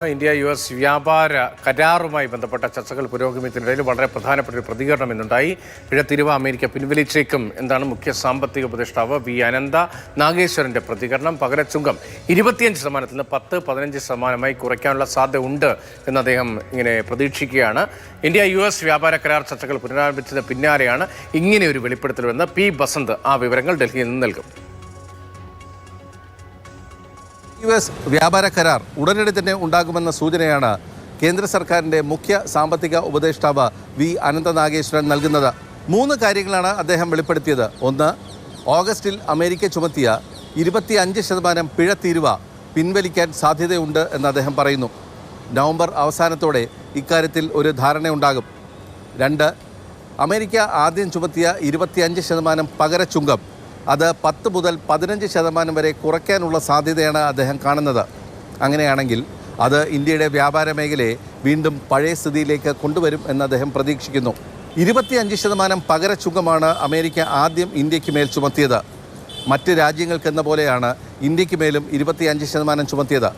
India US വ്യാപാര കരാറുമായി ബന്ധപ്പെട്ട ചർച്ചകൾ പുരോഗമിക്കുന്നതിനിടയിൽ വളരെ പ്രധാനപ്പെട്ട ഒരു പ്രതികരണം ഇന്നുണ്ടായി. പിഴത്തിരിവ് അമേരിക്ക പിൻവലിച്ചേക്കും എന്താണ് മുഖ്യ സാമ്പത്തിക ഉപദേഷ്ടാവ് വി അനന്ത നാഗേശ്വരന്റെ പ്രതികരണം. പകരച്ചുങ്കം 25% നിന്ന് 10-15% കുറയ്ക്കാനുള്ള സാധ്യത ഉണ്ട് എന്ന് അദ്ദേഹം ഇങ്ങനെ പ്രതീക്ഷിക്കുകയാണ്. ഇന്ത്യ US വ്യാപാര കരാർ ചർച്ചകൾ പുനരാരംഭിച്ചതിന് പിന്നാലെയാണ് ഇങ്ങനെ ഒരു വെളിപ്പെടുത്തലുവെന്ന് പി ബസന്ത് ആ വിവരങ്ങൾ ഡൽഹിയിൽ നിന്ന് നൽകും. US വ്യാപാര കരാർ ഉടനടി തന്നെ ഉണ്ടാകുമെന്ന സൂചനയാണ് കേന്ദ്ര സർക്കാരിൻ്റെ മുഖ്യ സാമ്പത്തിക ഉപദേഷ്ടാവ് വി അനന്ത നാഗേശ്വരൻ നൽകുന്നത്. 3 കാര്യങ്ങളാണ് അദ്ദേഹം വെളിപ്പെടുത്തിയത്. ഒന്ന്, ഓഗസ്റ്റിൽ അമേരിക്ക ചുമത്തിയ 25% പിഴ തീരുവ പിൻവലിക്കാൻ സാധ്യതയുണ്ട് എന്ന് അദ്ദേഹം പറയുന്നു. നവംബർ അവസാനത്തോടെ ഇക്കാര്യത്തിൽ ഒരു ധാരണയുണ്ടാകും. 2, അമേരിക്ക ആദ്യം ചുമത്തിയ 25% പകരച്ചുങ്കം അത് 10 മുതൽ 15% വരെ കുറയ്ക്കാനുള്ള സാധ്യതയാണ് അദ്ദേഹം കാണുന്നത്. അങ്ങനെയാണെങ്കിൽ അത് ഇന്ത്യയുടെ വ്യാപാര മേഖലയെ വീണ്ടും പഴയ സ്ഥിതിയിലേക്ക് കൊണ്ടുവരും എന്ന് അദ്ദേഹം പ്രതീക്ഷിക്കുന്നു. 25% പകരച്ചുങ്കമാണ് അമേരിക്ക ആദ്യം ഇന്ത്യക്ക് മേൽ ചുമത്തിയത്. മറ്റ് രാജ്യങ്ങൾക്കെന്ന പോലെയാണ് ഇന്ത്യക്ക് മേലും 25% ചുമത്തിയത്.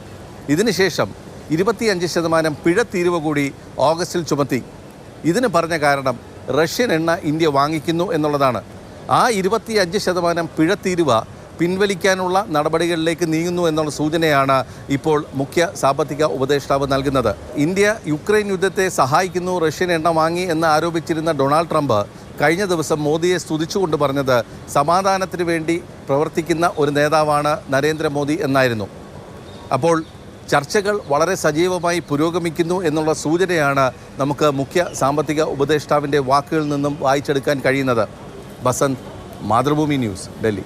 ഇതിനുശേഷം 25% പിഴ തീരുവ കൂടി ഓഗസ്റ്റിൽ ചുമത്തി. ഇതിന് പറഞ്ഞ കാരണം റഷ്യൻ എണ്ണ ഇന്ത്യ വാങ്ങിക്കുന്നു എന്നുള്ളതാണ്. ആ 25% പിഴ തീരുവ പിൻവലിക്കാനുള്ള നടപടികളിലേക്ക് നീങ്ങുന്നു എന്നുള്ള സൂചനയാണ് ഇപ്പോൾ മുഖ്യ സാമ്പത്തിക ഉപദേഷ്ടാവ് നൽകുന്നത്. ഇന്ത്യ യുക്രൈൻ യുദ്ധത്തെ സഹായിക്കുന്നു, റഷ്യൻ എണ്ണ വാങ്ങി എന്ന് ആരോപിച്ചിരുന്ന ഡൊണാൾഡ് ട്രംപ് കഴിഞ്ഞ ദിവസം മോദിയെ സ്തുതിച്ചുകൊണ്ട് പറഞ്ഞത് സമാധാനത്തിന് വേണ്ടി പ്രവർത്തിക്കുന്ന ഒരു നേതാവാണ് നരേന്ദ്രമോദി എന്നായിരുന്നു. അപ്പോൾ ചർച്ചകൾ വളരെ സജീവമായി പുരോഗമിക്കുന്നു എന്നുള്ള സൂചനയാണ് നമുക്ക് മുഖ്യ സാമ്പത്തിക ഉപദേഷ്ടാവിൻ്റെ വാക്കുകളിൽ നിന്നും വായിച്ചെടുക്കാൻ കഴിയുന്നത്. ബസന്ത്, മാതൃഭൂമി ന്യൂസ്, ഡൽഹി.